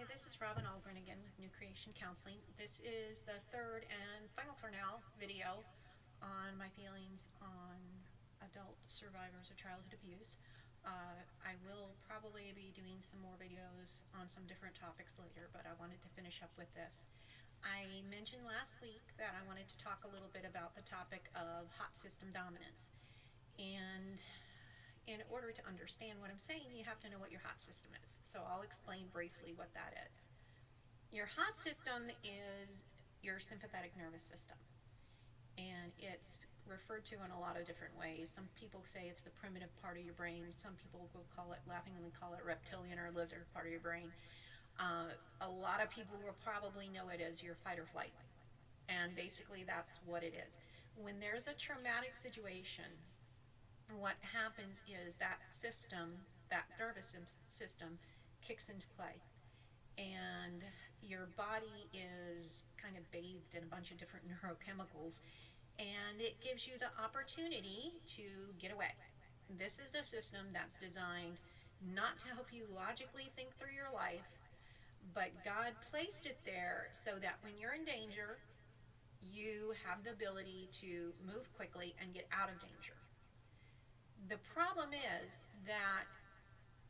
this is Robin Algren again with New Creation Counseling. This is the third and final for now video on my feelings on adult survivors of childhood abuse. I will probably be doing some more videos on some different topics later, but I wanted to finish up with this. I mentioned last week that I wanted to talk a little bit about the topic of hot system dominance. And in order to understand what I'm saying, you have to know what your hot system is. So I'll explain briefly what that is. Your hot system is your sympathetic nervous system. And it's referred to in a lot of different ways. Some people say it's the primitive part of your brain. Some people will call it, laughingly call it reptilian or lizard part of your brain. A lot of people will probably know it as your fight or flight. And basically that's what it is. When there's a traumatic situation, what happens is that system, that nervous system, kicks into play. And your body is kind of bathed in a bunch of different neurochemicals, and it gives you the opportunity to get away. This is the system that's designed not to help you logically think through your life, but God placed it there so that when you're in danger, you have the ability to move quickly and get out of danger. The problem is that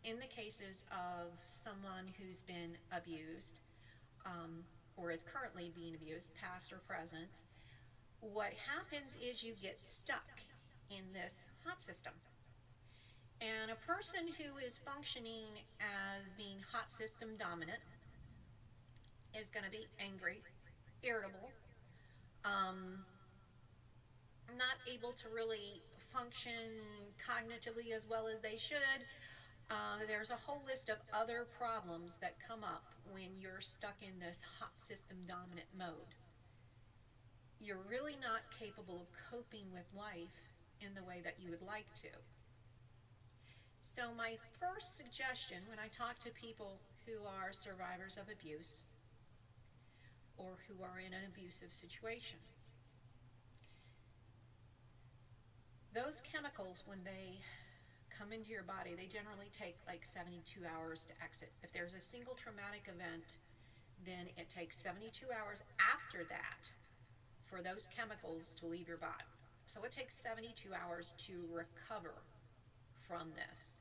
in the cases of someone who's been abused, or is currently being abused, past or present, what happens is you get stuck in this hot system. And a person who is functioning as being hot system dominant is going to be angry, irritable, not able to really function cognitively as well as they should. There's a whole list of other problems that come up when you're stuck in this hot system dominant mode. You're really not capable of coping with life in the way that you would like to. So my first suggestion when I talk to people who are survivors of abuse or who are in an abusive situation, those chemicals, when they come into your body, they generally take like 72 hours to exit. If there's a single traumatic event, then it takes 72 hours after that for those chemicals to leave your body. So it takes 72 hours to recover from this.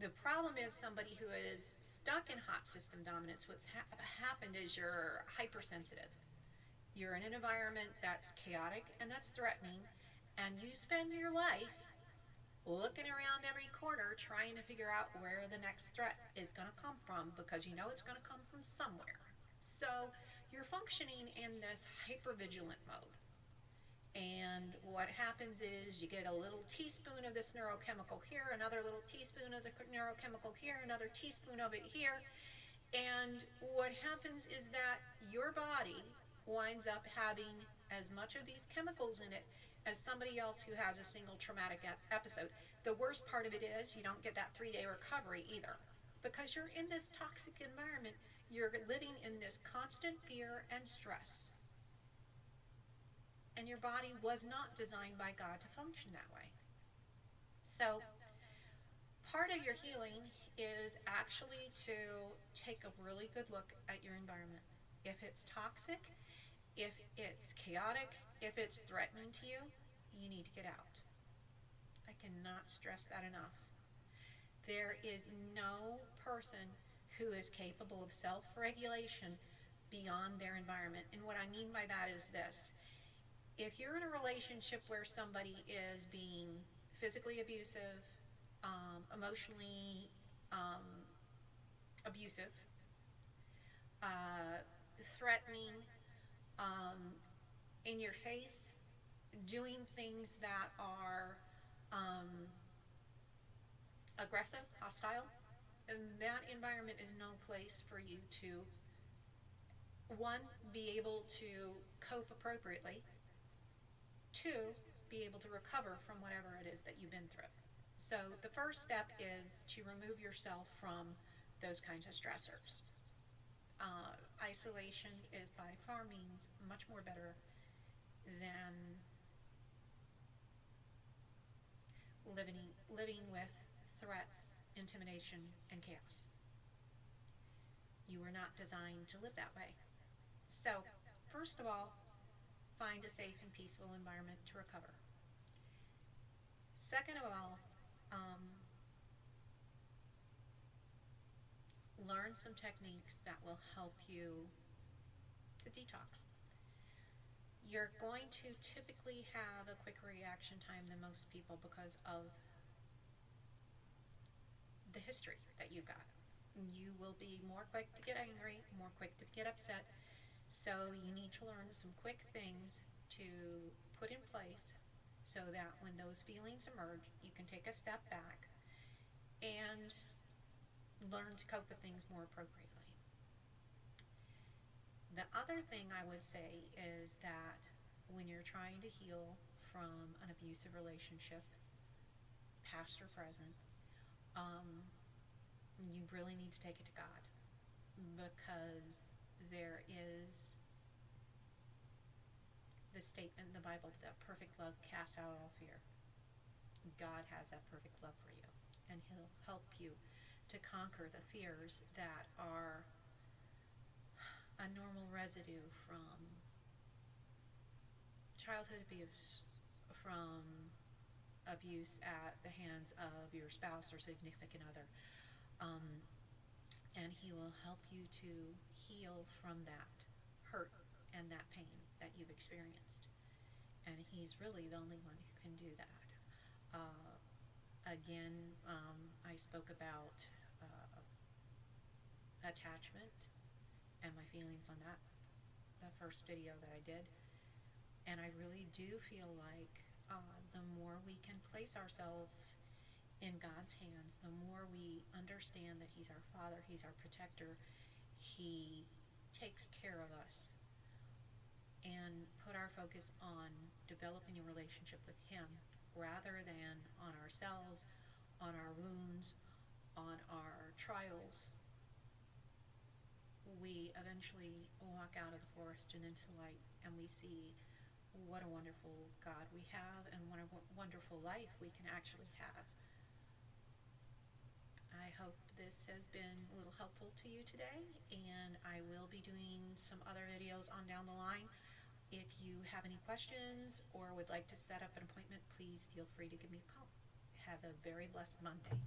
The problem is somebody who is stuck in hot system dominance, what's happened is you're hypersensitive. You're in an environment that's chaotic and that's threatening, and you spend your life looking around every corner trying to figure out where the next threat is going to come from, because you know it's going to come from somewhere. So you're functioning in this hypervigilant mode. And what happens is you get a little teaspoon of this neurochemical here, another little teaspoon of the neurochemical here, another teaspoon of it here. And what happens is that your body winds up having as much of these chemicals in it as somebody else who has a single traumatic episode. The worst part of it is you don't get that 3-day recovery either, because you're in this toxic environment. You're living in this constant fear and stress. And your body was not designed by God to function that way. So part of your healing is actually to take a really good look at your environment. If it's toxic, if it's chaotic, if it's threatening to you, you need to get out. I cannot stress that enough. There is no person who is capable of self-regulation beyond their environment. And what I mean by that is this. If you're in a relationship where somebody is being physically abusive, emotionally abusive, threatening, in your face, doing things that are aggressive, hostile, and that environment is no place for you to, one, be able to cope appropriately, two, be able to recover from whatever it is that you've been through. So the first step is to remove yourself from those kinds of stressors. Isolation is by far means much more better than living with threats, intimidation, and chaos. You were not designed to live that way. So, first of all, find a safe and peaceful environment to recover. Second of all, learn some techniques that will help you to detox. You're going to typically have a quicker reaction time than most people because of the history that you got. You will be more quick to get angry, more quick to get upset. So you need to learn some quick things to put in place so that when those feelings emerge, you can take a step back and learn to cope with things more appropriately. The other thing I would say is that when you're trying to heal from an abusive relationship, past or present, you really need to take it to God, because there is the statement in the Bible that perfect love casts out all fear. God has that perfect love for you, and He'll help you to conquer the fears that are a normal residue from childhood abuse, from abuse at the hands of your spouse or significant other. And He will help you to heal from that hurt and that pain that you've experienced. And He's really the only one who can do that. Again, I spoke about attachment and my feelings on that, the first video that I did. And I really do feel like the more we can place ourselves in God's hands, the more we understand that He's our Father, He's our protector, He takes care of us, and put our focus on developing a relationship with Him rather than on ourselves, on our wounds, on our trials, we eventually walk out of the forest and into the light, and we see what a wonderful God we have and what a wonderful life we can actually have. I hope this has been a little helpful to you today, and I will be doing some other videos on down the line. If you have any questions or would like to set up an appointment, please feel free to give me a call. Have a very blessed Monday.